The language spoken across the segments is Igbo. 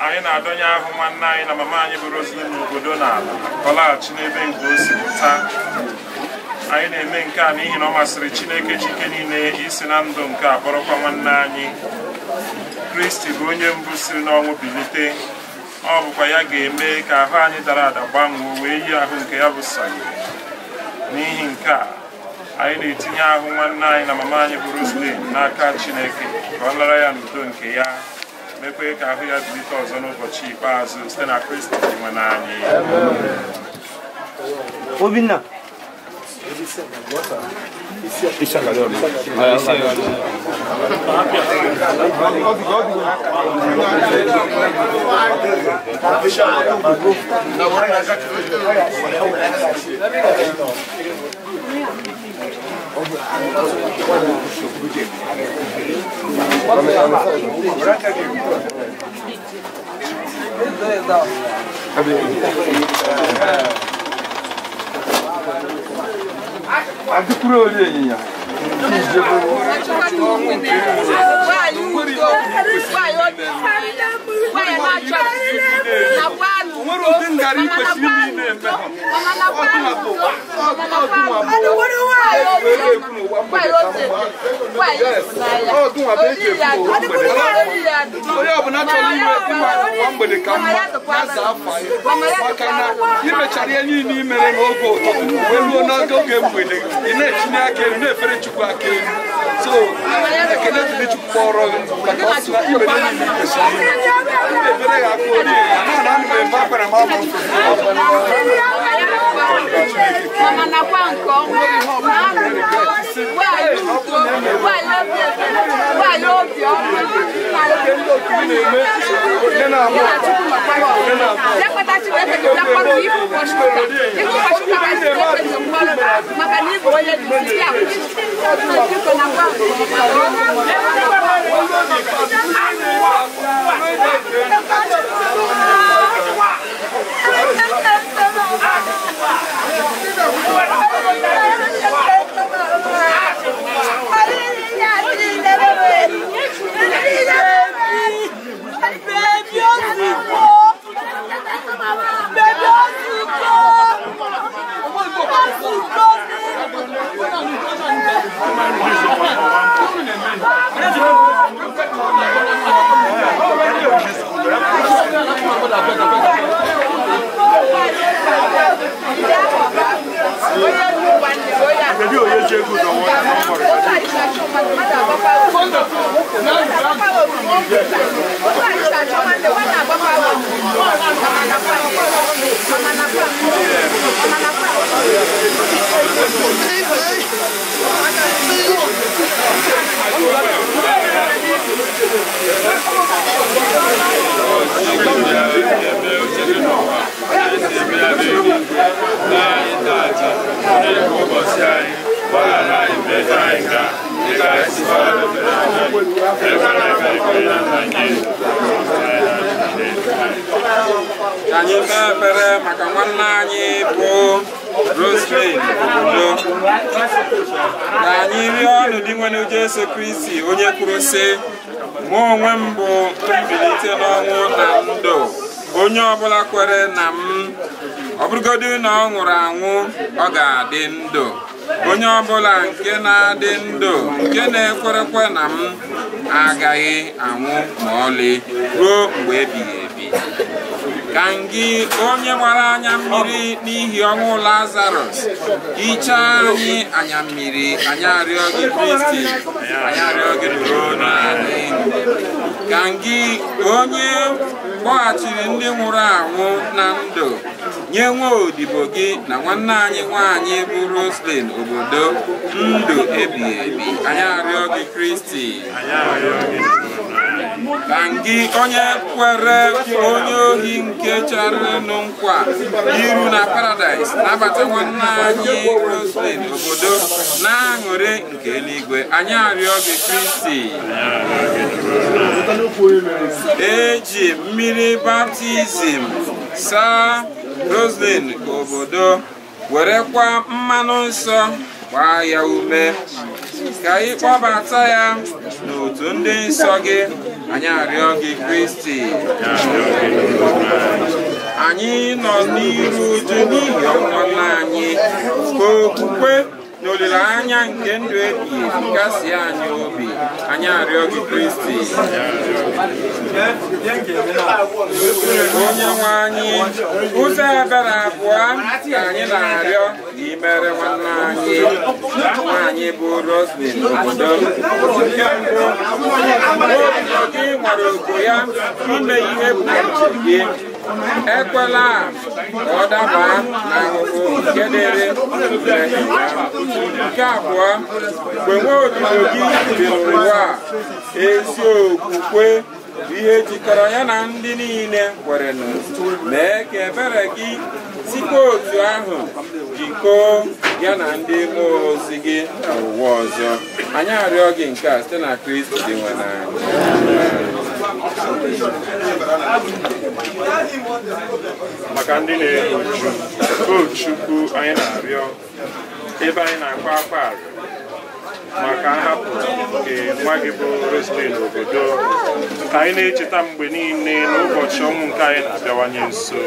anyị na-adọnye ahụ nwanne anyị na mama anyị bụ Roselyn n'obodo n'ala kọlaghachi n'ebe nke o si pụta. Anyị na-eme nke a n'ihi na ọ masịrị Chineke Chike niile isi na ndụ nke a kpọrọkwa nwanne anyị. Kristi bụ onye mbụ siri n'ọnwụ bilite. Ọ bụkwa ya ga-eme ka ahụ anyị dara ada gbanwee wee yi ahụ nke ya bụ Sanye. N'ihi nke a anyị na-etinye ahụ nwanne anyị na mama anyị bụ Roselyn n'aka Chineke ka ọ lara ya n'udo nke ya, mekwe ka ahụ ya bilite ọzọ n'ụbọchị ikpeazụ site na Kristi nwe anyị. Obinna anyị kpere maka nwanne anyị bụ Roselyn obodo ka anyị rịọ n'ụdị nwere Jesu Kristi onye kwuru sị mụ onwe m bụ mbilite n'ọnwụ na ndụ onye ọbụla kwere na m ọ bụrụgodị na ọ nwụrụ anwụ ọ ga-adị ndụ onye ọbụla nke na-adị ndụ nke na-ekwerekwe na m agaghị anwụ ma ọlị ruo mgbe ebighị ebi ka gị onye gbara anya mmiri n'ihi ọnwụ Lazarus hichaa anyị anya mmiri anyị arịọ gị Kristi anyị arịọ gị ruo n'adị ka gị onye kpọghachiri ndị nwụrụ anwụ na ndụ nye nwa odibo gị na nwanne anyị nwaanyị bụ Roselyn obodo ndụ ebighị ebi anyị arịọ gị Kristi ka gị onye kwere onye ohi nke charanụ nkwa iru na Paradaịs nabata nwanne anyị Roselyn obodo na-aṅụrị nke eluigwe. Anyị arịọ gị Kristi, eji mmiri baptizim saa Roselyn obodo, werekwa mmanụ nsọ gbaa ya ume ka ị kpọbata ya n'otu ndị nsọ gị. Anyị arịọ gị Kristi, anyị nọ n'iru uju n'ihi ọnwụnwa anyị, ka okwukwe na olileanya nke ndụ ebighị ebi kasị anyị obi. Anyị arịọ gị Kristi, onye nwe anyị, ụzọ ebere abụọ ka anyị na-arịọ ka imere nwanne anyị nwaanyị bụ Roselyn obodo. Nke mbụ, obodo gị nwere ogo ya ime ihe bụ uche gị. Ekwela ka ọ daba n'ahụhụ nke dịrị nke abụọ, mgbe nwa odibo gị dị n'ụwa, ezi okwukwe ihe jikọrọ ya na ndị niile kwerenụ, mee ka ebere gị sikwa otu ahụ jikọọ ya na ndị mmụọ ozi gị n'ụwa ọzọ. Anyị arịọ gị nke a site na Kristi dị nwe n'anyị. Maka ndị na-eru uju, o Chukwu, anyị na-arịọ ebe anyị na-akwa akwa arịọ maka nhapụ nke nwa gị bụ Roselyn obodo, ka anyị na-echeta mgbe niile n'ụbọchị ọnwụ nke anyị na-abịawanye nso.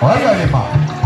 Olha, Alemão.